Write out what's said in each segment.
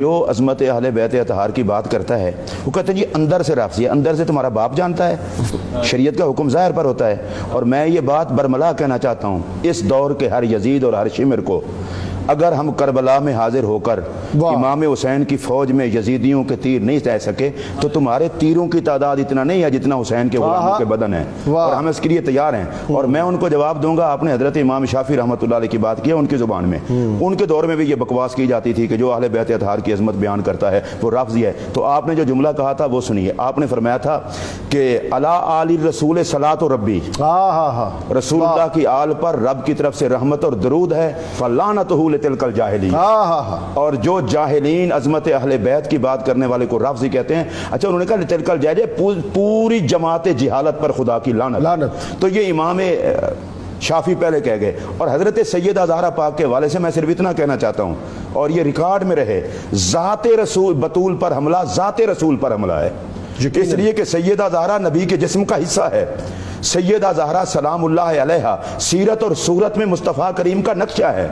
جو عظمت اہل بیت اطہار کی بات کرتا ہے وہ کہتے ہیں جی اندر سے رافضی ہے، اندر سے تمہارا باپ جانتا ہے، شریعت کا حکم ظاہر پر ہوتا ہے۔ اور میں یہ بات برملا کہنا چاہتا ہوں اس دور کے ہر یزید اور ہر شمر کو، اگر ہم کربلا میں حاضر ہو کر امام حسین کی فوج میں یزیدیوں کے تیر نہیں دے سکے تو تمہارے تیروں کی تعداد اتنا نہیں ہے جتنا حسین کے غلاموں کے بدن ہیں، اور ہم اس کے لیے تیار ہیں۔ اور میں ان کو جواب دوں گا، آپ نے حضرت امام شافعی رحمۃ اللہ علیہ کی بات کی ہے ان کی زبان میں، ان کے دور میں بھی یہ بکواس کی جاتی تھی کہ جو اہل بیت اطہار کی عظمت بیان کرتا ہے وہ رافضی ہے۔ تو آپ نے جو جملہ کہا تھا وہ سنیے، آپ نے فرمایا تھا کہ علی آل رسول صلاۃ و ربی، رسول اللہ کی آل پر رب کی طرف سے رحمت اور درود ہے، فلعنتہ لتلک الجاہلین، اور جو جاہلین عظمت اہل بیت کی بات کرنے والے کو رافضی کہتے ہیں۔ اچھا انہوں نے کہا لتلک الجاہلین، پوری جماعت جہالت پر خدا کی لعنت۔ تو یہ امام شافعی پہلے کہہ گئے، اور حضرت سیدہ زہرا پاک کے والے سے میں صرف اتنا کہنا چاہتا ہوں اور یہ ریکارڈ میں رہے، ذات رسول بطول پر حملہ ذات رسول پر حملہ ہے، اس لیے کہ سیدہ زہرا نبی کے جسم کا حصہ ہے۔ سیدہ زہرا سلام اللہ علیہا سیرت اور صورت میں مصطفیٰ کریم کا نقشہ ہے۔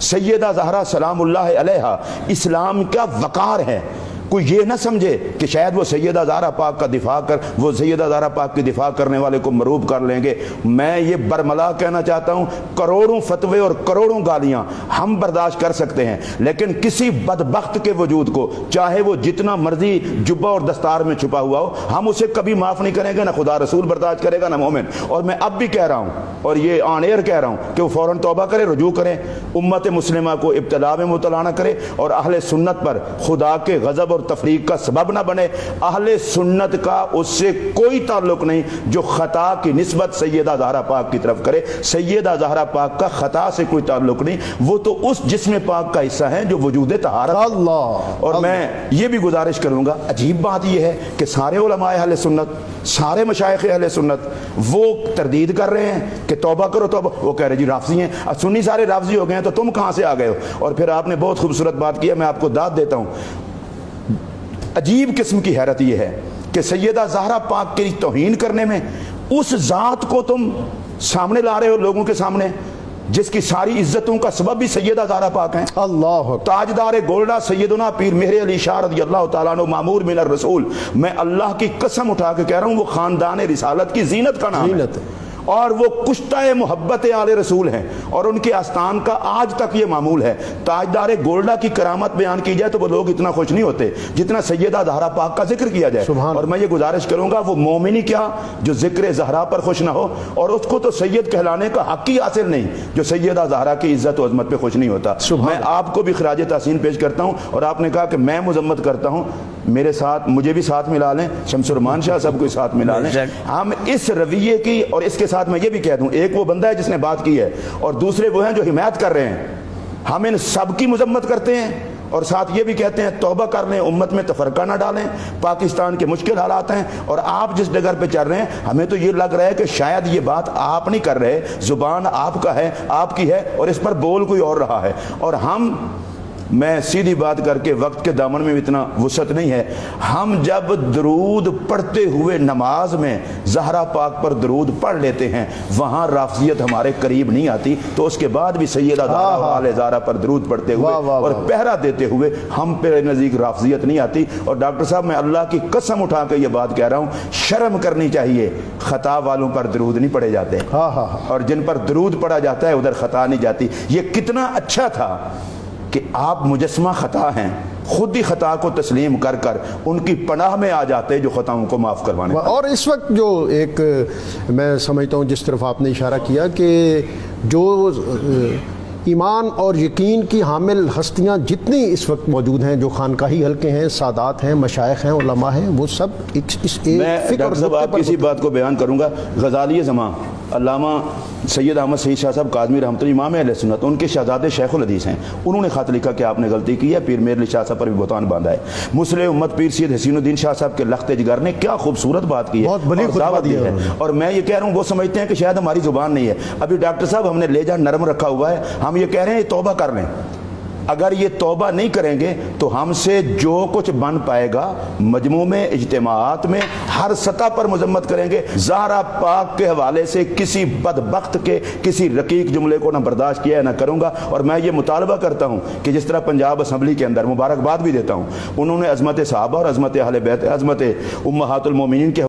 سیدہ زہرا سلام اللہ علیہا اسلام کا وقار ہے۔ کوئی یہ نہ سمجھے کہ شاید وہ سیدہ زہرا پاک کا دفاع وہ سیدہ زہرا پاک کی دفاع کرنے والے کو مروب کر لیں گے۔ میں یہ برملا کہنا چاہتا ہوں، کروڑوں فتوے اور کروڑوں گالیاں ہم برداشت کر سکتے ہیں، لیکن کسی بدبخت کے وجود کو چاہے وہ جتنا مرضی جبہ اور دستار میں چھپا ہوا ہو، ہم اسے کبھی معاف نہیں کریں گے، نہ خدا رسول برداشت کرے گا نہ مومن۔ اور میں اب بھی کہہ رہا ہوں اور یہ آن ایئر کہہ رہا ہوں کہ وہ فوراً توبہ کرے، رجوع کریں، امت مسلمہ کو ابتلا میں مبتلا نہ کرے، اور اہل سنت پر خدا کے غضب اور تفریق کا سبب نہ بنے۔ اہل سنت کا اس سے کوئی تعلق نہیں جو خطا کی نسبت سیدہ زہرا پاک کی طرف کرے۔ سیدہ زہرا پاک کا خطا سے کوئی تعلق نہیں، وہ تو اس جسم پاک کا حصہ ہے جو وجود طہارت۔ اور میں یہ بھی گزارش کروں گا، عجیب بات یہ ہے کہ سارے علماء اہل سنت، سارے مشائخ اہل سنت وہ تردید کر رہے ہیں کہ توبہ کرو توبہ، وہ کہہ رہے جی رافضی ہیں، سنی سارے رافضی ہو گئے ہیں تو تم کہاں سے آ گئے ہو؟ اور پھر آپ نے بہت خوبصورت بات کی ہے، میں آپ کو داد دیتا ہوں۔ عجیب قسم کی حیرت یہ ہے کہ سیدہ زہرا پاک کی توہین کرنے میں اس ذات کو تم سامنے لا رہے ہو لوگوں کے سامنے جس کی ساری عزتوں کا سبب بھی سیدہ زہرا پاک ہیں۔ اللہ تاجدار گولڈا سیدنا پیر مہر علی شاہ رضی اللہ تعالیٰ عنہ معمور من الرسول، میں اللہ کی قسم اٹھا کے کہہ رہا ہوں وہ خاندان رسالت کی زینت کا نام ہے، اور وہ کشتہ محبت آل رسول ہیں، اور ان کے آستان کا آج تک یہ معمول ہے۔ تاجدار گولڈا کی کرامت بیان کی جائے تو وہ لوگ اتنا خوش نہیں ہوتے جتنا سیدہ زہرا پاک کا ذکر کیا جائے۔ اور میں یہ گزارش کروں گا وہ مومنی کیا جو ذکر زہرا پر خوش نہ ہو، اور اس کو تو سید کہلانے کا حق ہی حاصل نہیں جو سیدہ زہرا کی عزت و عظمت پہ خوش نہیں ہوتا۔ میں آپ کو بھی خراج تحسین پیش کرتا ہوں، اور آپ نے کہا کہ میں مذمت کرتا ہوں، میرے ساتھ مجھے بھی ساتھ ملا لیں، شمس الرحمان شاہ سب کو ساتھ ملا لیں۔ ہم اس رویے کی، اور اس کے ساتھ میں یہ بھی کہہ دوں، ایک وہ بندہ ہے جس نے بات کی ہے اور دوسرے وہ ہیں جو حمایت کر رہے ہیں۔ ہم ان سب کی مذمت کرتے ہیں اور ساتھ یہ بھی کہتے ہیں توبہ کر لیں، امت میں تفرقہ نہ ڈالیں، پاکستان کے مشکل حالات ہیں، اور آپ جس ڈگر پہ چل رہے ہیں ہمیں تو یہ لگ رہا ہے کہ شاید یہ بات آپ نہیں کر رہے، زبان آپ کا ہے، آپ کی ہے، اور اس پر بول کوئی اور رہا ہے۔ اور ہم، میں سیدھی بات کر کے وقت کے دامن میں اتنا وسعت نہیں ہے، ہم جب درود پڑھتے ہوئے نماز میں زہرا پاک پر درود پڑھ لیتے ہیں وہاں رافضیت ہمارے قریب نہیں آتی، تو اس کے بعد بھی سیدہ زہرا آل زہرا پر درود پڑھتے ہوئے اور پہرا دیتے ہوئے ہم پہ نزدیک رافضیت نہیں آتی۔ اور ڈاکٹر صاحب میں اللہ کی قسم اٹھا کے یہ بات کہہ رہا ہوں، شرم کرنی چاہیے، خطا والوں پر درود نہیں پڑھے جاتے، اور جن پر درود پڑھا جاتا ہے ادھر خطا نہیں جاتی۔ یہ کتنا اچھا تھا کہ آپ مجسمہ خطا ہیں، خود ہی خطا کو تسلیم کر کر ان کی پناہ میں آ جاتے جو خطاؤں کو معاف کروانے۔ اور اس وقت جو ایک میں سمجھتا ہوں جس طرف آپ نے اشارہ کیا کہ جو ایمان اور یقین کی حامل ہستیاں جتنی اس وقت موجود ہیں، جو خانقاہی حلقے ہیں، سادات ہیں، مشائخ ہیں، علماء ہیں، وہ سب اس میں ڈاکٹر صاحب آپ کسی بات کو بیان کروں گا۔ غزالی زمان علامہ سید احمد سعید شاہ صاحب کاظمی رحمۃ اللہ امام اہل سنت، ان کے شہزادے شیخ الحدیث ہیں، انہوں نے خط لکھا کہ آپ نے غلطی کی ہے، پیر میر علی شاہ صاحب پر بھی بہتان باندھا ہے۔ مسلم امت پیر سید حسین الدین شاہ صاحب کے لخت جگر نے کیا خوبصورت بات کی ہے، بہت بڑی دعوت دی ہے، اور میں یہ کہہ رہا ہوں وہ سمجھتے ہیں کہ شاید ہماری زبان نہیں ہے۔ ابھی ڈاکٹر صاحب ہم نے لہجہ نرم رکھا ہوا ہے، ہم یہ کہہ رہے ہیں توبہ کر لیں، اگر یہ توبہ نہیں کریں گے تو ہم سے جو کچھ بن پائے گا مجموع میں، اجتماعات میں، ہر سطح پر مذمت کریں گے۔ زہرا پاک کے حوالے سے کسی بدبخت کے کسی رقیق جملے کو نہ برداشت کیا ہے نہ کروں گا، اور میں یہ مطالبہ کرتا ہوں کہ جس طرح پنجاب اسمبلی کے اندر مبارکباد بھی دیتا ہوں، انہوں نے عظمت صحابہ اور عظمت اہل بیت، عظمت امہات المومنین کے